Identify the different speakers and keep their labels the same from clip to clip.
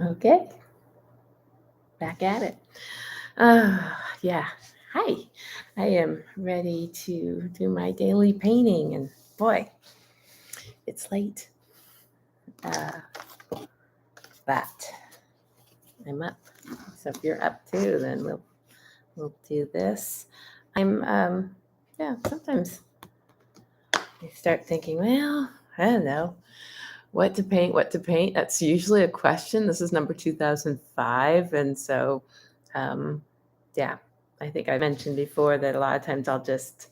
Speaker 1: Okay, back at it. Yeah. Hi. I am ready to do my daily painting, and boy, it's late. Uh, but I'm up. So if you're up too, then we'll do this. I'm yeah. Sometimes I start thinking, well, I don't know what to paint. What to paint? That's usually a question. This is number 2005, and so yeah. I think I mentioned before that a lot of times I'll just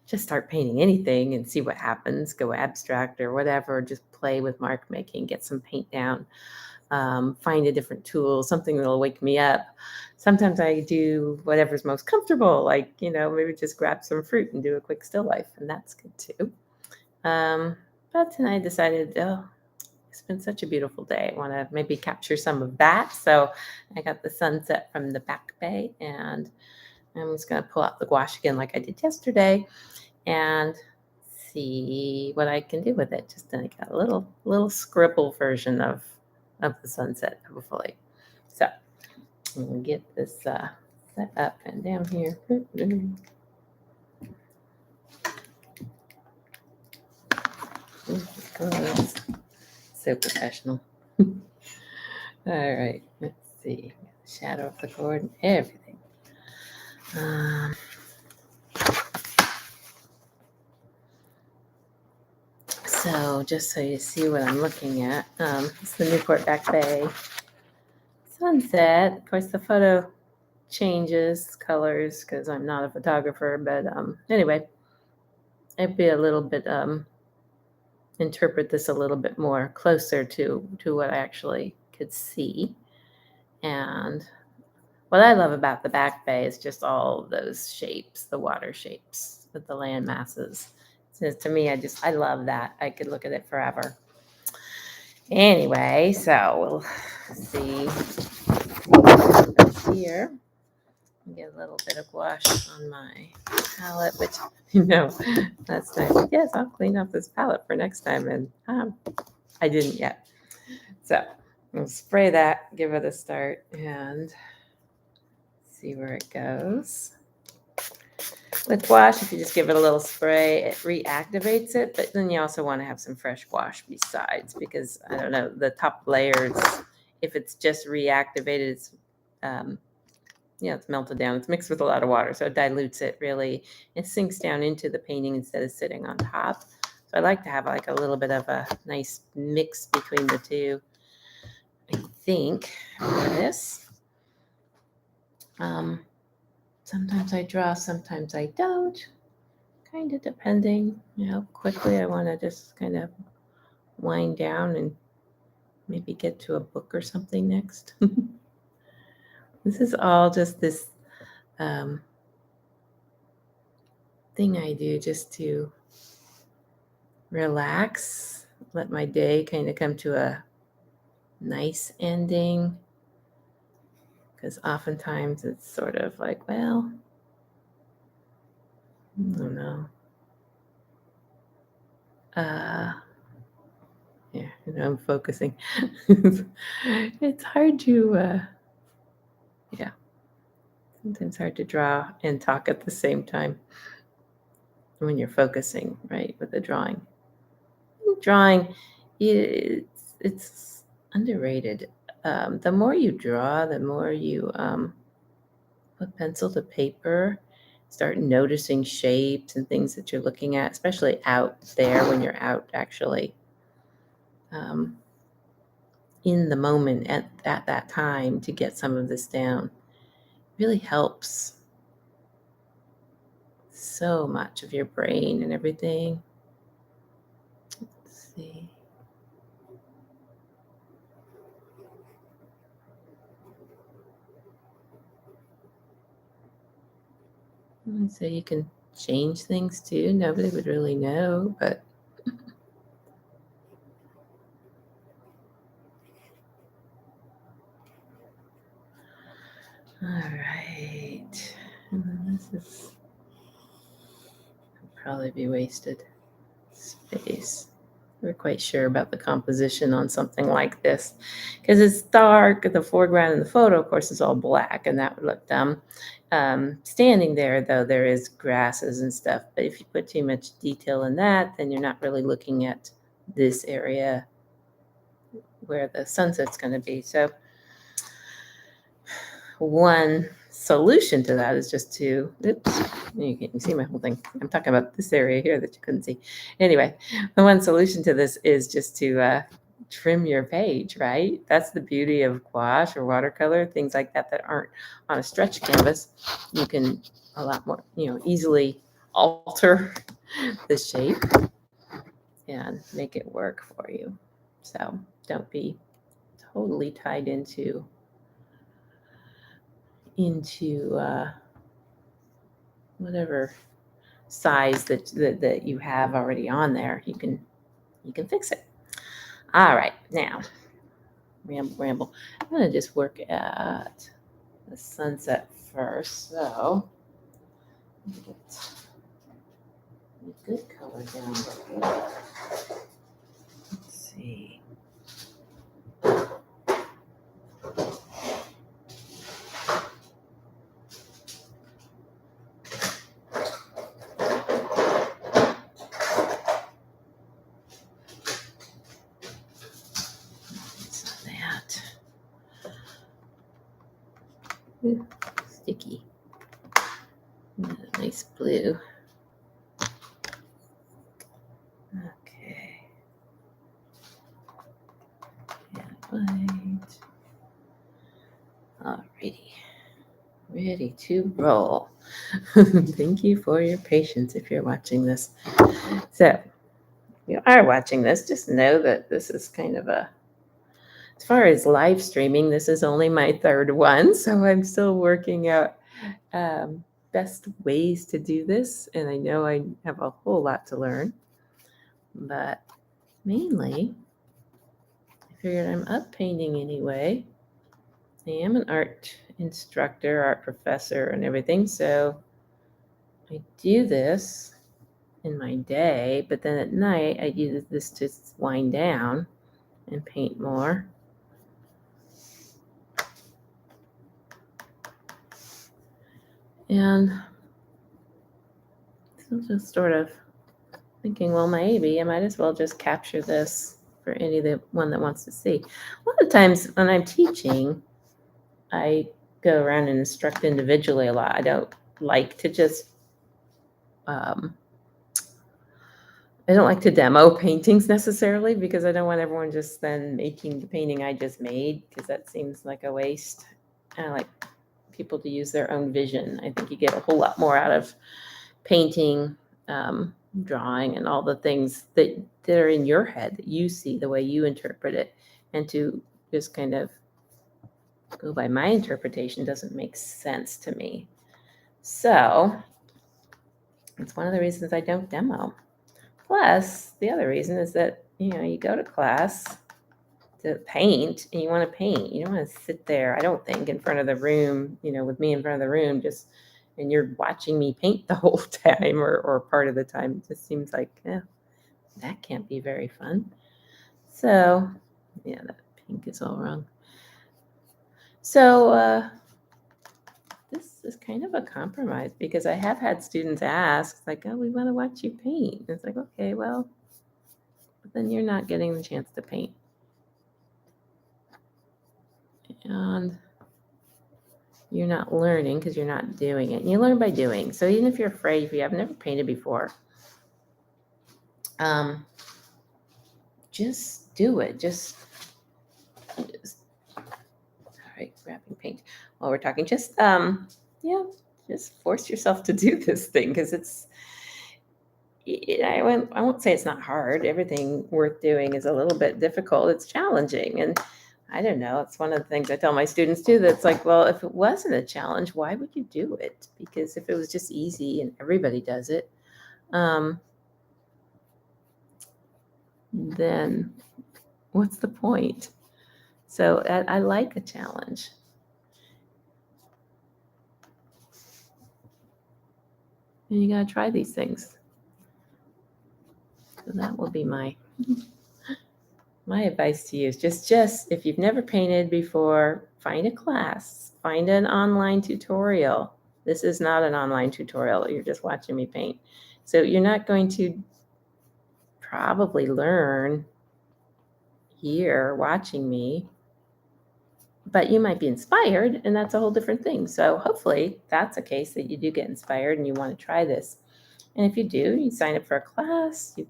Speaker 1: start painting anything and see what happens, go abstract or whatever, just play with mark making, get some paint down, find a different tool, something that'll wake me up. Sometimes I do whatever's most comfortable, like, maybe just grab some fruit and do a quick still life, and that's good too. But tonight I decided, oh, it's been such a beautiful day. I want to maybe capture some of that. So I got the sunset from the back bay, and I'm just going to pull out the gouache again like I did yesterday and see what I can do with it. Just like a little scribble version of the sunset, hopefully. So I'm gonna get this set up and down here. So professional. All right, let's see. Shadow of the cord and everything. So just so you see what I'm looking at, it's the Newport Back Bay sunset. Of course, the photo changes colors because I'm not a photographer, but anyway, I'd be a little bit interpret this a little bit more closer to what I actually could see. And what I love about the back bay is just all those shapes, the water shapes with the land masses. So to me, I love that. I could look at it forever. Anyway, so we'll see what's here. Get a little bit of gouache on my palette, which, that's nice. Yes, I'll clean up this palette for next time, and I didn't yet. So I'll spray that, give it a start, and see where it goes. With gouache, if you just give it a little spray, it reactivates it, but then you also want to have some fresh gouache besides, because, I don't know, the top layers, if it's just reactivated, it's it's melted down. It's mixed with a lot of water, so it dilutes it really. It sinks down into the painting instead of sitting on top. So I like to have like a little bit of a nice mix between the two, I think, for this. Sometimes I draw, sometimes I don't. Kind of depending, how quickly I want to just kind of wind down and maybe get to a book or something next. This is all just this thing I do just to relax, let my day kind of come to a nice ending. Because oftentimes it's sort of like, well, I don't know. Yeah, I'm focusing. It's hard to, sometimes hard to draw and talk at the same time when you're focusing, right, with the drawing. Drawing, it's underrated. The more you draw, the more you put pencil to paper, start noticing shapes and things that you're looking at, especially out there when you're out actually in the moment at that time to get some of this down. Really helps so much of your brain and everything. Let's see. So you can change things too. Nobody would really know, but all right. And then this is probably be wasted space. We're quite sure about the composition on something like this because it's dark. The foreground in the photo, of course, is all black, and that would look dumb. Standing there, though, there is grasses and stuff. But if you put too much detail in that, then you're not really looking at this area where the sunset's going to be. So one solution to that is just to, oops, you can see my whole thing. I'm talking about this area here that you couldn't see. Anyway, the one solution to this is just to trim your page, right? That's the beauty of gouache or watercolor, things like that that aren't on a stretch canvas. You can a lot more, easily alter the shape and make it work for you. So don't be totally tied into whatever size that you have already on there. You can fix it. All right, now ramble. I'm gonna just work at the sunset first. So get a good color down here. Let's see. Ooh, sticky. Nice blue. Okay. And white. Alrighty. Ready to roll. Thank you for your patience if you're watching this. So, if you are watching this, just know that this is kind of as far as live streaming, this is only my third one. So I'm still working out best ways to do this. And I know I have a whole lot to learn. But mainly, I figured I'm up painting anyway. I am an art instructor, art professor, and everything. So I do this in my day, but then at night I use this to wind down and paint more. And so just sort of thinking, well, maybe I might as well just capture this for anyone that wants to see. A lot of times when I'm teaching, I go around and instruct individually a lot. I don't like to just I don't like to demo paintings necessarily because I don't want everyone just then making the painting I just made because that seems like a waste. I like people to use their own vision. I think you get a whole lot more out of painting, drawing, and all the things that are in your head that you see the way you interpret it. And to just kind of go by my interpretation doesn't make sense to me. So it's one of the reasons I don't demo. Plus, the other reason is that, you go to class to paint and you want to paint. You don't want to sit there, I don't think, in front of the room, with me in front of the room, and you're watching me paint the whole time or part of the time. It just seems like, that can't be very fun. So, that pink is all wrong. So, this is kind of a compromise because I have had students ask, like, oh, we want to watch you paint. And it's like, okay, well, but then you're not getting the chance to paint. And you're not learning because you're not doing it. And you learn by doing. So even if you're afraid, if you have never painted before, just do it. Just all right, wrapping paint. While we're talking, just force yourself to do this thing because I won't say it's not hard. Everything worth doing is a little bit difficult. It's challenging. And I don't know. It's one of the things I tell my students too. That's like, well, if it wasn't a challenge, why would you do it? Because if it was just easy and everybody does it, then what's the point? So I like a challenge. And you got to try these things. So that will be my My advice to you is just if you've never painted before, find a class, find an online tutorial. This is not an online tutorial. You're just watching me paint. So you're not going to probably learn here watching me, but you might be inspired, and that's a whole different thing. So hopefully that's a case that you do get inspired and you want to try this. And if you do, you sign up for a class. You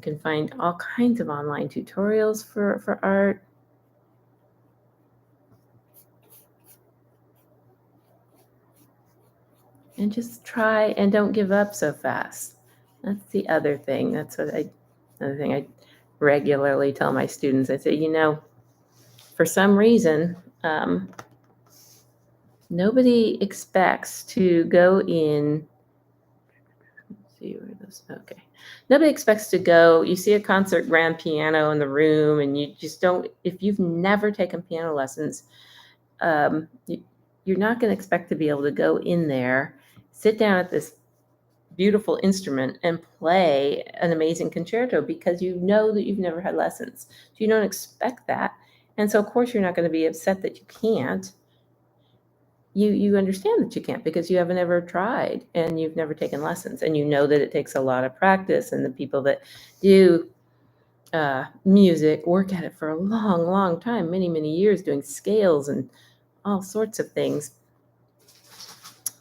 Speaker 1: can find all kinds of online tutorials for art. And just try and don't give up so fast. That's the other thing. Another thing I regularly tell my students. I say, for some reason, nobody expects to go in. Let's see where those. Okay. Nobody expects to go. You see a concert grand piano in the room, and you just don't. If you've never taken piano lessons, you're not going to expect to be able to go in there, sit down at this beautiful instrument and play an amazing concerto because you know that you've never had lessons. So you don't expect that. And so of course you're not going to be upset that you can't. You understand that you can't because you haven't ever tried and you've never taken lessons, and you know that it takes a lot of practice, and the people that do music work at it for a long, long time, many, many years, doing scales and all sorts of things.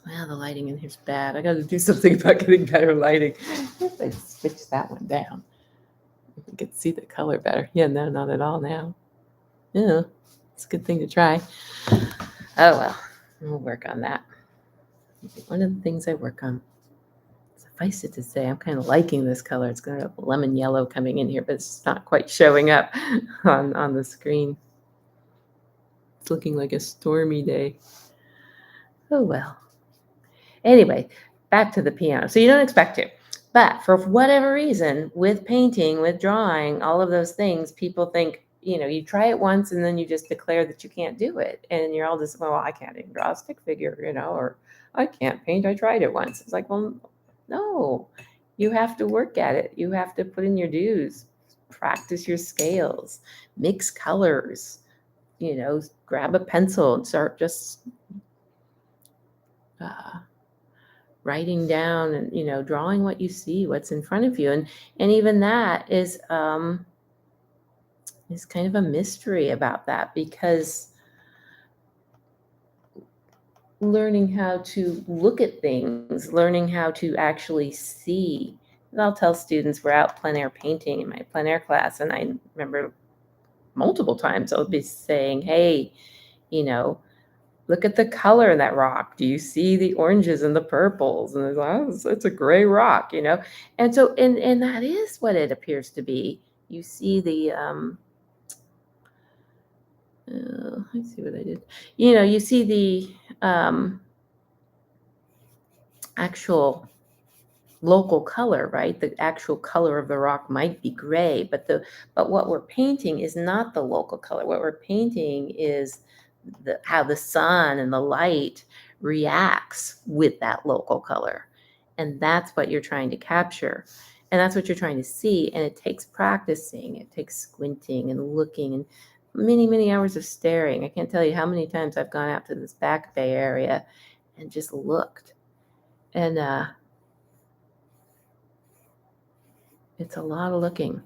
Speaker 1: Well, the lighting in here's bad. I got to do something about getting better lighting. If I switch that one down, you can see the color better. Yeah, no, not at all now. Yeah, it's a good thing to try. Oh, well, we'll work on that. One of the things I work on. Suffice it to say, I'm kind of liking this color. It's got a lemon yellow coming in here, but it's not quite showing up on the screen. It's looking like a stormy day. Oh, well. Anyway, back to the piano. So you don't expect to. But for whatever reason, with painting, with drawing, all of those things, people think, you try it once and then you just declare that you can't do it. And you're all just, well, I can't even draw a stick figure, or I can't paint. I tried it once. It's like, well, no, you have to work at it. You have to put in your dues, practice your scales, mix colors, grab a pencil and start just writing down and drawing what you see, what's in front of you, and even that is kind of a mystery about that, because learning how to look at things, learning how to actually see. And I'll tell students, we're out plein air painting in my plein air class, and I remember multiple times I'll be saying, hey, look at the color in that rock. Do you see the oranges and the purples? And it's like, oh, it's a gray rock, And so, and that is what it appears to be. You see the, let's see what I did. You see the actual local color, right? The actual color of the rock might be gray, but what we're painting is not the local color. What we're painting is how the sun and the light reacts with that local color. And that's what you're trying to capture. And that's what you're trying to see. And it takes practicing. It takes squinting and looking and many, many hours of staring. I can't tell you how many times I've gone out to this back bay area and just looked. And it's a lot of looking.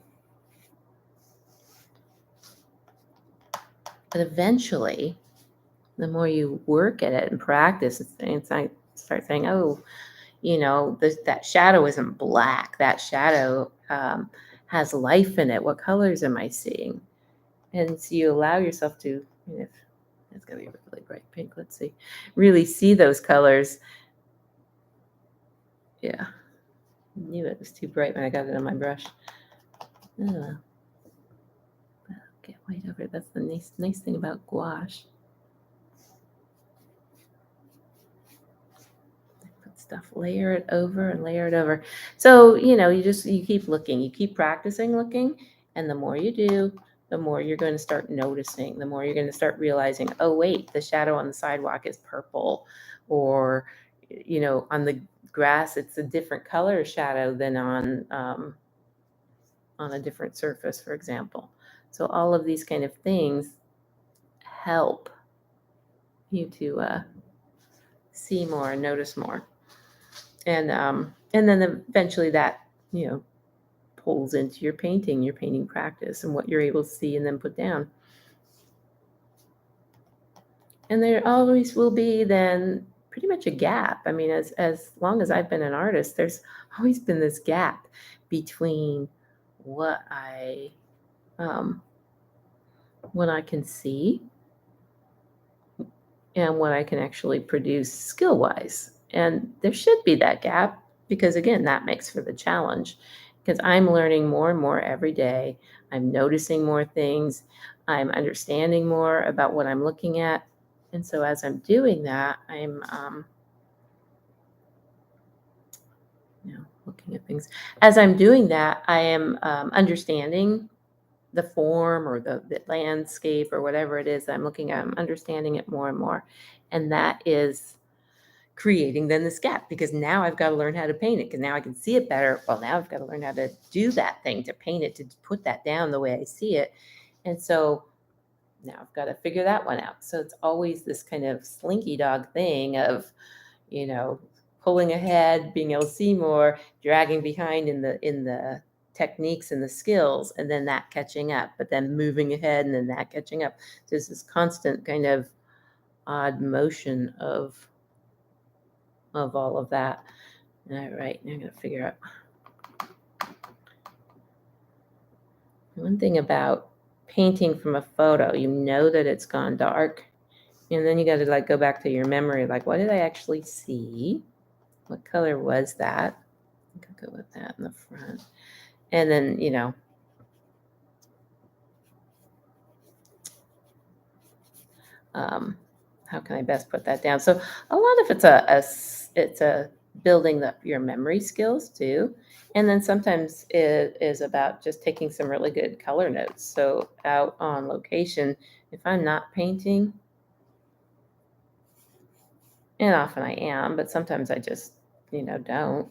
Speaker 1: But eventually, the more you work at it and practice, and start saying, oh, that shadow isn't black. That shadow has life in it. What colors am I seeing? And so you allow yourself to, it's going to be a really bright pink. Let's see. Really see those colors. Yeah. I knew it was too bright when I got it on my brush. Get white over. That's the nice thing about gouache. Stuff, layer it over and layer it over. So you keep looking, you keep practicing looking, and the more you do, the more you're going to start noticing, the more you're going to start realizing, oh wait, the shadow on the sidewalk is purple, or on the grass it's a different color shadow than on on a different surface, for example. So all of these kind of things help you to see more and notice more. And then eventually that, pulls into your painting practice and what you're able to see and then put down. And there always will be then pretty much a gap. I mean, as long as I've been an artist, there's always been this gap between what I can see and what I can actually produce skill wise. And there should be that gap because, again, that makes for the challenge because I'm learning more and more every day. I'm noticing more things. I'm understanding more about what I'm looking at. And so as I'm doing that, I'm looking at things. As I'm doing that, I am understanding the form or the landscape or whatever it is I'm looking at. I'm understanding it more and more. And that is creating then this gap because now I've got to learn how to paint it because now I can see it better. Well, now I've got to learn how to do that thing, to paint it, to put that down the way I see it. And so now I've got to figure that one out. So it's always this kind of slinky dog thing of, pulling ahead, being able to see more, dragging behind in the techniques and the skills, and then that catching up, but then moving ahead and then that catching up. So there's this constant kind of odd motion of all of that. All right, now I'm going to figure out. One thing about painting from a photo, you know that it's gone dark, and then you got to go back to your memory, what did I actually see? What color was that? I think I'll go with that in the front. And then, how can I best put that down? So a lot of it's a building your memory skills too. And then sometimes it is about just taking some really good color notes. So out on location, if I'm not painting, and often I am, but sometimes I just, don't.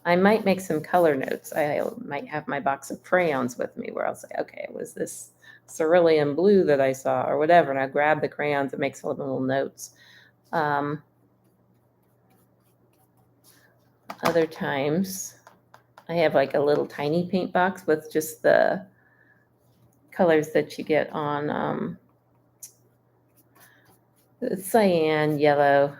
Speaker 1: I might make some color notes. I might have my box of crayons with me where I'll say, okay, it was this cerulean blue that I saw or whatever. And I grab the crayons and make some little notes. Other times I have a little tiny paint box with just the colors that you get on cyan, yellow,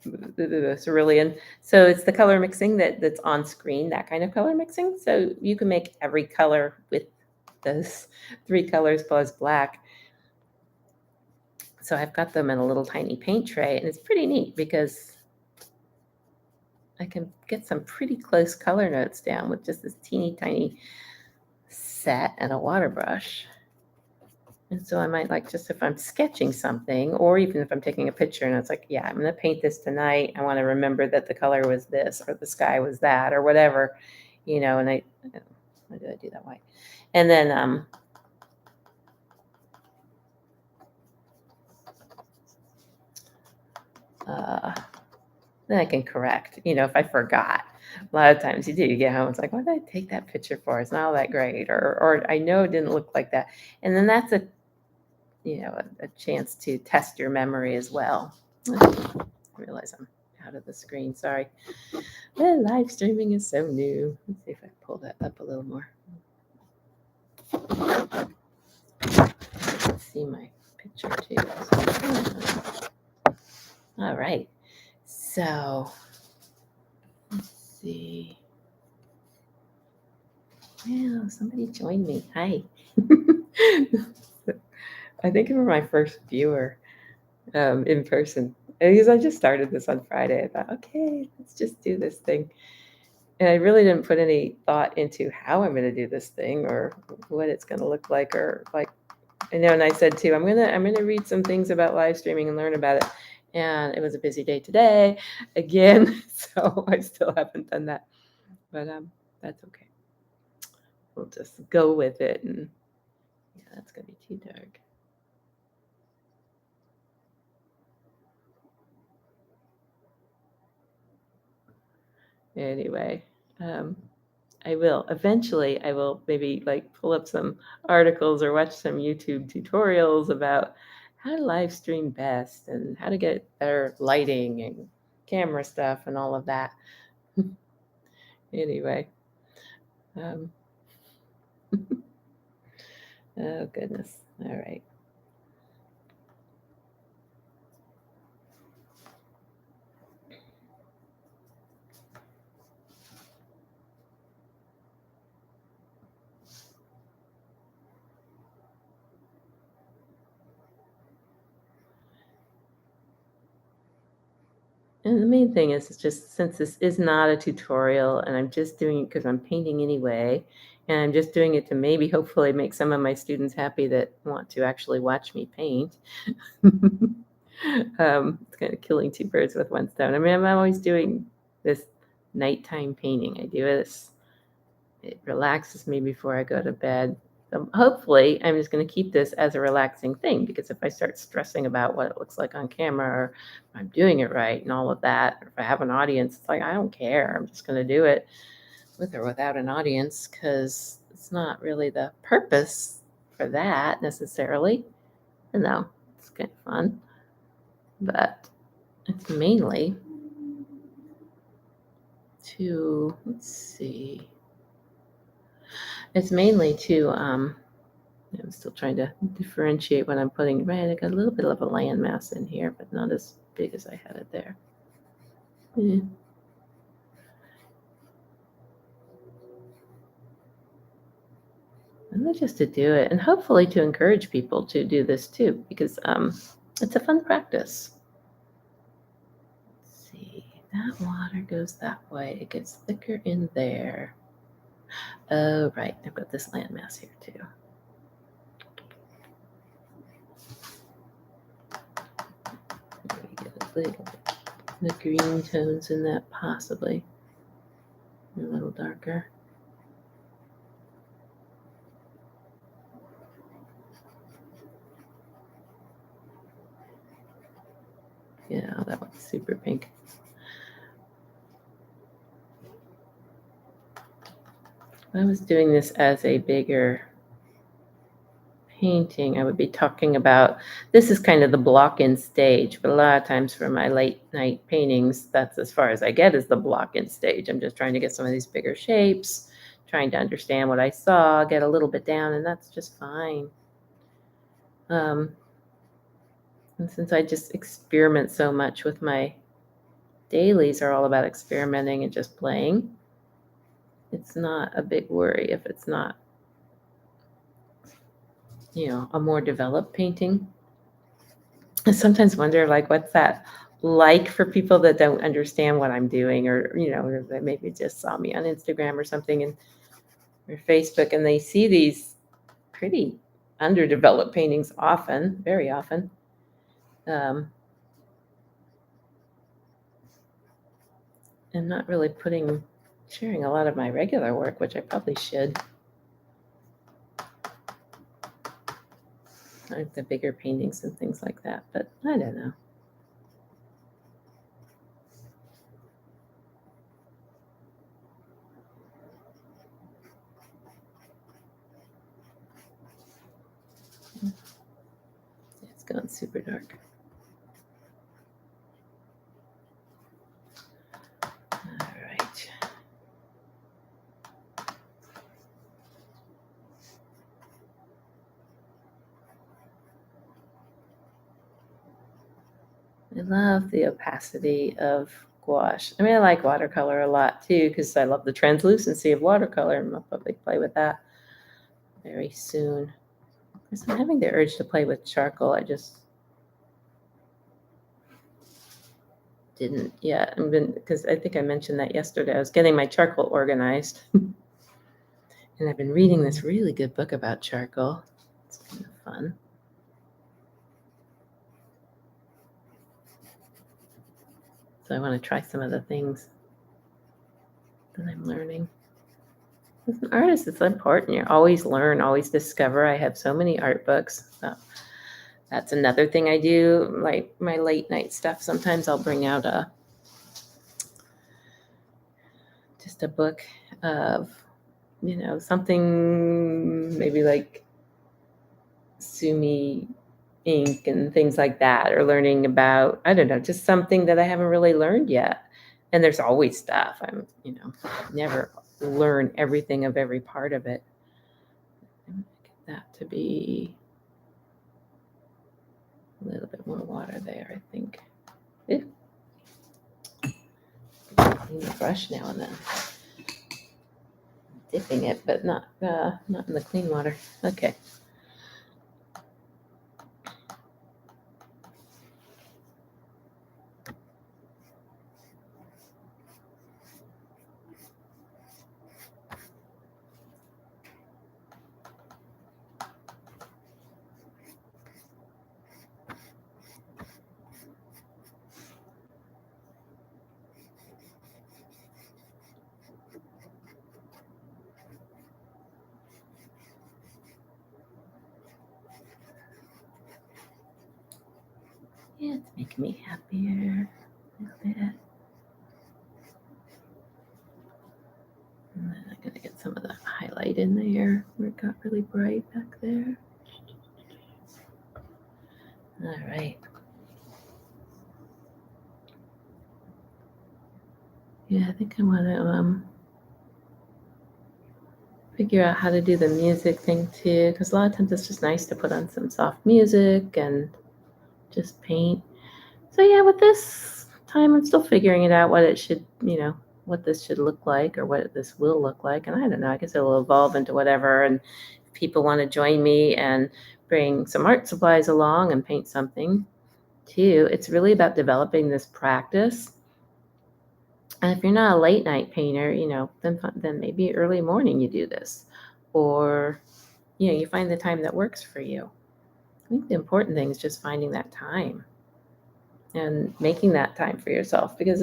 Speaker 1: cerulean. So it's the color mixing that's on screen, that kind of color mixing. So you can make every color with those 3 colors plus black. So I've got them in a little tiny paint tray, and it's pretty neat because I can get some pretty close color notes down with just this teeny tiny set and a water brush. And so I might just if I'm sketching something, or even if I'm taking a picture and it's yeah, I'm going to paint this tonight. I want to remember that the color was this or the sky was that or whatever, and why did I do that way? And then, then I can correct, if I forgot. A lot of times you do, you get home, it's what did I take that picture for? It's not all that great. Or I know it didn't look like that. And then that's a chance to test your memory as well. I realize I'm out of the screen, sorry. Well, live streaming is so new. Let's see if I pull that up a little more. Let's see my picture too. All right. So let's see. Well, somebody joined me. Hi. I think you were my first viewer in person. Because I just started this on Friday. I thought, okay, let's just do this thing. And I really didn't put any thought into how I'm going to do this thing or what it's going to look like or and I said too, I'm going to read some things about live streaming and learn about it. And it was a busy day today again, so I still haven't done that. But that's okay. We'll just go with it. And yeah, that's going to be too dark. Anyway, I will. Eventually, I will maybe like pull up some articles or watch some YouTube tutorials about how to live stream best and how to get better lighting and camera stuff and all of that. Anyway, um, oh goodness. All right. And the main thing is, it's just since this is not a tutorial and I'm just doing it because I'm painting anyway, and I'm just doing it to maybe hopefully make some of my students happy that want to actually watch me paint. It's kind of killing two birds with one stone. I mean, I'm always doing this nighttime painting. I do this. It relaxes me before I go to bed. So hopefully, I'm just going to keep this as a relaxing thing, because if I start stressing about what it looks like on camera, or if I'm doing it right and all of that, or if I have an audience, it's like, I don't care. I'm just going to do it with or without an audience, because it's not really the purpose for that necessarily. No, it's kind of fun, but it's mainly to, let's see, it's mainly to, I'm still trying to differentiate what I'm putting. Right, I got a little bit of a landmass in here, but not as big as I had it there. Yeah. And then just to do it, and hopefully to encourage people to do this too, because it's a fun practice. Let's see, that water goes that way. It gets thicker in there. Oh, right, I've got this landmass here too. Get a little bit. The green tones in that, possibly a little darker. Yeah, that one's super pink. If I was doing this as a bigger painting, I would be talking about, this is kind of the block-in stage, but a lot of times for my late night paintings, that's as far as I get, is the block-in stage. I'm just trying to get some of these bigger shapes, trying to understand what I saw, get a little bit down, and that's just fine. And since I just experiment so much with my dailies, are all about experimenting and just playing, it's not a big worry if it's not, a more developed painting. I sometimes wonder, like, what's that like for people that don't understand what I'm doing, or, or that maybe just saw me on Instagram or something, and or Facebook, and they see these pretty underdeveloped paintings often, very often. And not really sharing a lot of my regular work, which I probably should. Like the bigger paintings and things like that, but I don't know. It's going super dark. All right. I love the opacity of gouache. I mean, I like watercolor a lot too, because I love the translucency of watercolor, and I'll probably play with that very soon. Because I'm having the urge to play with charcoal. I just didn't yet. Because I think I mentioned that yesterday. I was getting my charcoal organized. And I've been reading this really good book about charcoal. It's kind of fun. So I want to try some of the things that I'm learning. As an artist, it's important. You always learn, always discover. I have so many art books. So that's another thing I do, like my late night stuff. Sometimes I'll bring out just a book of something maybe like Sumi ink and things like that, or learning about, I don't know, just something that I haven't really learned yet. And there's always stuff. I'm, never learn everything of every part of it. I'm gonna get that to be a little bit more water there, I think. Ew. Clean the brush now and then. Dipping it, but not in the clean water. Okay. Yeah, it's making me happier a little bit. And then I'm gonna get some of that highlight in there where it got really bright back there. All right. Yeah, I think I want to figure out how to do the music thing too, because a lot of times it's just nice to put on some soft music and just paint. So yeah, with this time, I'm still figuring it out what it should, what this should look like or what this will look like. And I don't know, I guess it will evolve into whatever. And if people want to join me and bring some art supplies along and paint something too, it's really about developing this practice. And if you're not a late night painter, then maybe early morning you do this, or you find the time that works for you. I think the important thing is just finding that time and making that time for yourself, because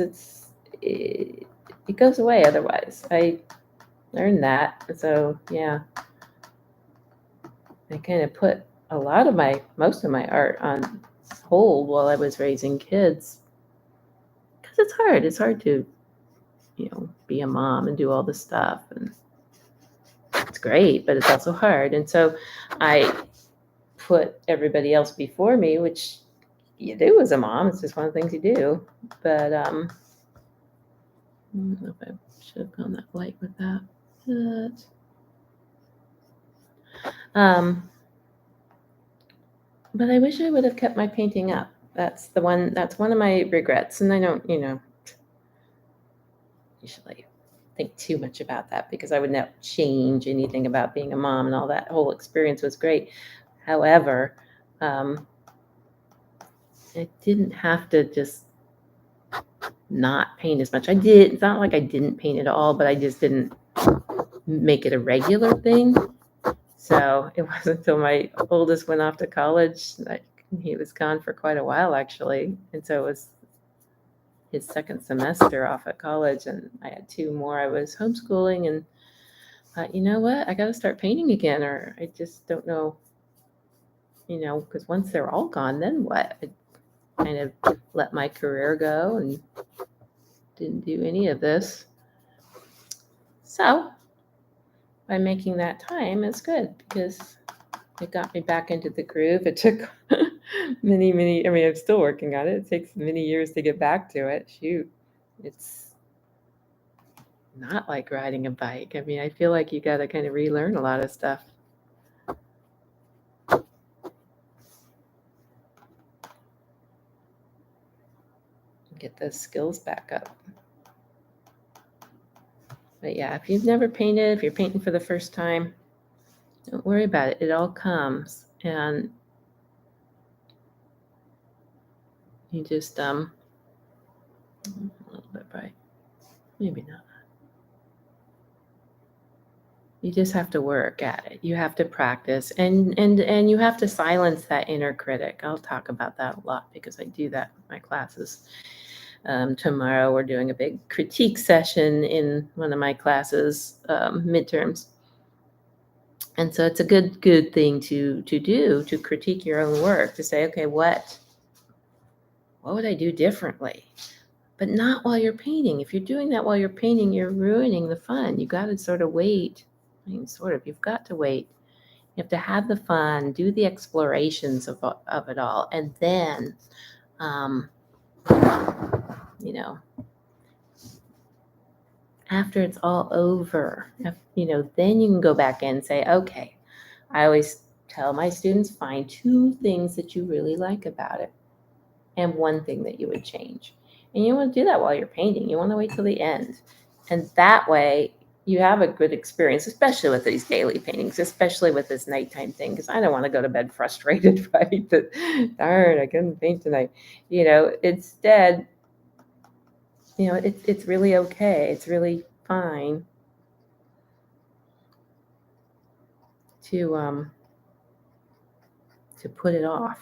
Speaker 1: it goes away otherwise. I learned that. So yeah, I kind of put most of my art on hold while I was raising kids, because it's hard. It's hard to be a mom and do all this stuff, and it's great, but it's also hard. And so I put everybody else before me, which you do as a mom. It's just one of the things you do. But I don't know if I should have gone that light with that. But I wish I would have kept my painting up. That's one of my regrets. And I don't, usually think too much about that, because I would not change anything about being a mom, and all that whole experience was great. However, I didn't have to just not paint as much. I did. It's not like I didn't paint at all, but I just didn't make it a regular thing. So it wasn't until my oldest went off to college, like he was gone for quite a while actually, and so it was his second semester off at college, and I had 2 more I was homeschooling, and thought, you know what, I got to start painting again, or I just don't know, because once they're all gone, then what? I kind of let my career go and didn't do any of this. So by making that time, it's good, because it got me back into the groove. It took many, I mean, I'm still working on it. It takes many years to get back to it. Shoot, it's not like riding a bike. I mean, I feel like you got to kind of relearn a lot of stuff. Get those skills back up. But yeah, if you've never painted, if you're painting for the first time, don't worry about it. It all comes. And you just, a little bit bright. Maybe not. You just have to work at it. You have to practice, and you have to silence that inner critic. I'll talk about that a lot, because I do that with my classes. Tomorrow we're doing a big critique session in one of my classes, midterms. And so it's a good thing to do, to critique your own work, to say, okay, what would I do differently? But not while you're painting. If you're doing that while you're painting, you're ruining the fun. You got to sort of wait I mean, sort of. You've got to wait. You have to have the fun, do the explorations of it all, and then, you know, after it's all over, then you can go back in and say, okay, I always tell my students, find 2 things that you really like about it and 1 thing that you would change. And you want to do that while you're painting. You want to wait till the end. And that way you have a good experience, especially with these daily paintings, especially with this nighttime thing, because I don't want to go to bed frustrated, right? That, darn, I couldn't paint tonight. Instead, it's really okay. It's really fine to put it off.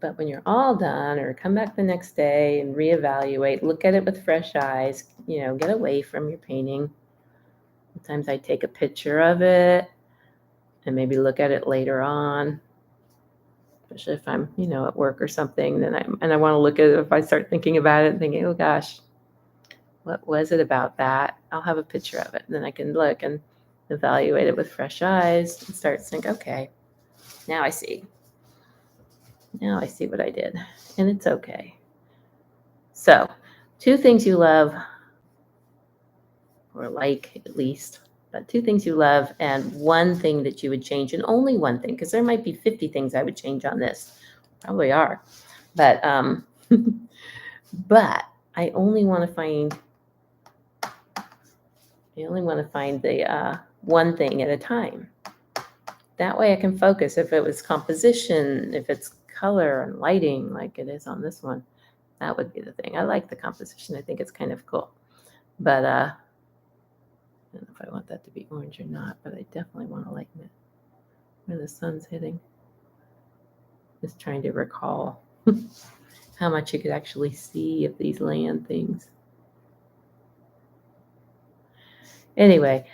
Speaker 1: But when you're all done, or come back the next day and reevaluate, look at it with fresh eyes, get away from your painting. Sometimes I take a picture of it and maybe look at it later on, especially if I'm, at work or something. Then I want to look at it. If I start thinking about it and thinking, oh gosh, what was it about that? I'll have a picture of it. And then I can look and evaluate it with fresh eyes and start to think, okay, now I see. Now I see what I did. And it's okay. So 2 things you love, or like at least, but 2 things you love and 1 thing that you would change, and only 1 thing, because there might be 50 things I would change on this. Probably are. But but I only want to find the 1 thing at a time. That way I can focus. If it was composition, if it's color and lighting like it is on this one, that would be the thing. I like the composition. I think it's kind of cool. But I don't know if I want that to be orange or not, but I definitely want to lighten it where the sun's hitting. Just trying to recall how much you could actually see of these land things. Anyway,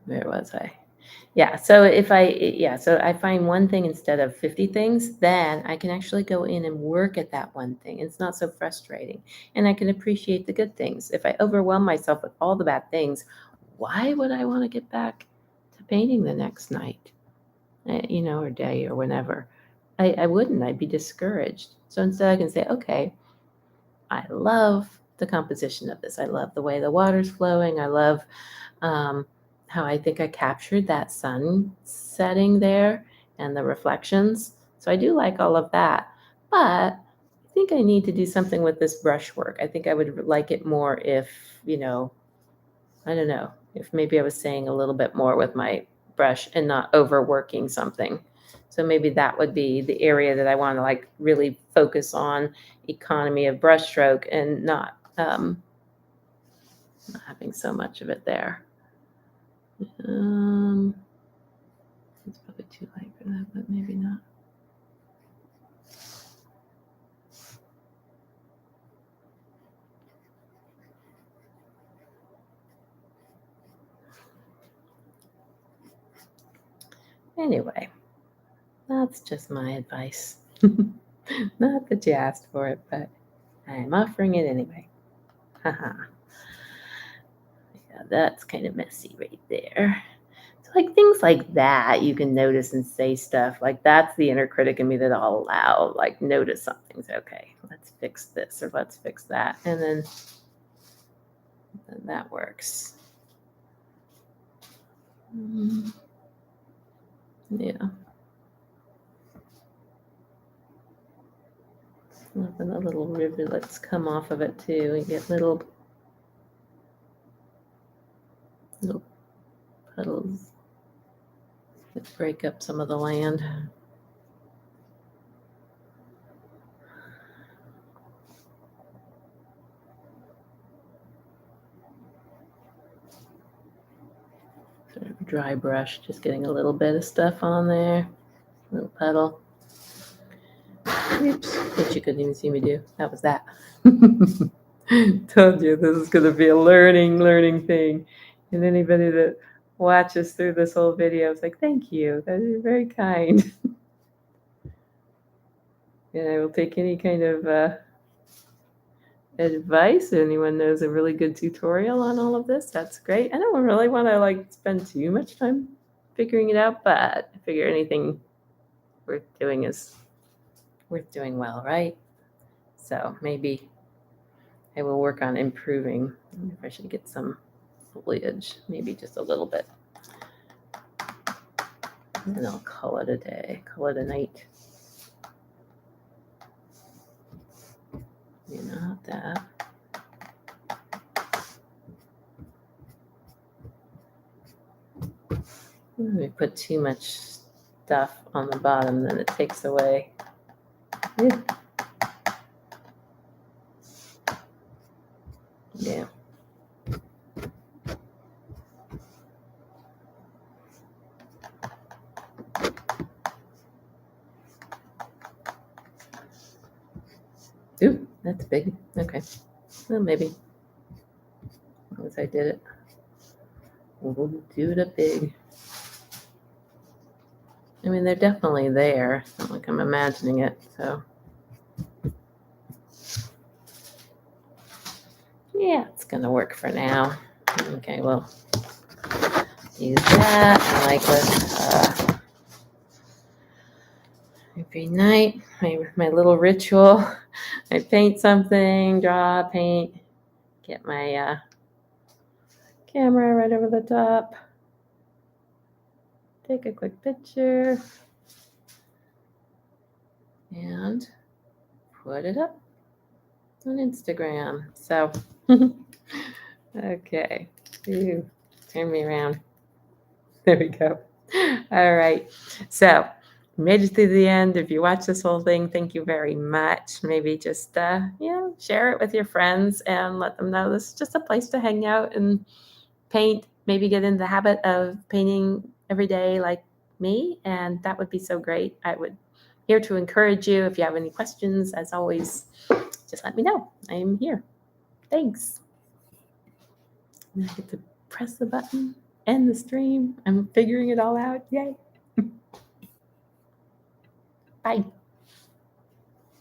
Speaker 1: where was I? Yeah, so so I find 1 thing instead of 50 things, then I can actually go in and work at that 1 thing. It's not so frustrating, and I can appreciate the good things. If I overwhelm myself with all the bad things, why would I want to get back to painting the next night, or day or whenever? I wouldn't. I'd be discouraged. So instead I can say, okay, I love the composition of this. I love the way the water's flowing. I love how I think I captured that sun setting there and the reflections. So I do like all of that. But I think I need to do something with this brushwork. I think I would like it more if, I don't know, if maybe I was saying a little bit more with my brush and not overworking something. So maybe that would be the area that I want to really focus on, economy of brushstroke, and not having so much of it there. It's probably too light for that, but maybe not. Anyway, that's just my advice. Not that you asked for it, but I'm offering it anyway. Haha. Yeah, that's kind of messy right there. So things like that, you can notice and say stuff. That's the inner critic in me that I'll allow. Notice something's okay. Let's fix this or let's fix that. And then that works. Yeah. And the little rivulets come off of it too and get little puddles that break up some of the land. Sort of dry brush, just getting a little bit of stuff on there, little puddle. Oops, which you couldn't even see me do. That was that. Told you this is going to be a learning thing. And anybody that watches through this whole video is like, thank you. That is very kind. And I will take any kind of advice. If anyone knows a really good tutorial on all of this, that's great. I don't really want to like spend too much time figuring it out, but I figure anything worth doing is worth doing well, right? So maybe I will work on improving. I wonder if I should get some foliage, maybe just a little bit. And then I'll call it a day, call it a night. You know that. When we put too much stuff on the bottom, then it takes away. Yeah. Ooh, that's big. Okay. Well, maybe. As long as I did it. We'll do it up big. I mean, they're definitely there. It's not like I'm imagining it, so. Yeah, it's gonna work for now. Okay, well, use that. I like this every night. My little ritual. I paint something, draw, paint, get my camera right over the top, take a quick picture, and put it up on Instagram. So, okay. Ooh, turn me around. There we go. All right. So, made it to the end. If you watch this whole thing, thank you very much. Maybe just share it with your friends and let them know this is just a place to hang out and paint. Maybe get in the habit of painting every day like me, and that would be so great. I would here to encourage you. If you have any questions, as always, just let me know. I am here. Thanks. And I get to press the button, end the stream. I'm figuring it all out. Yay. Bye.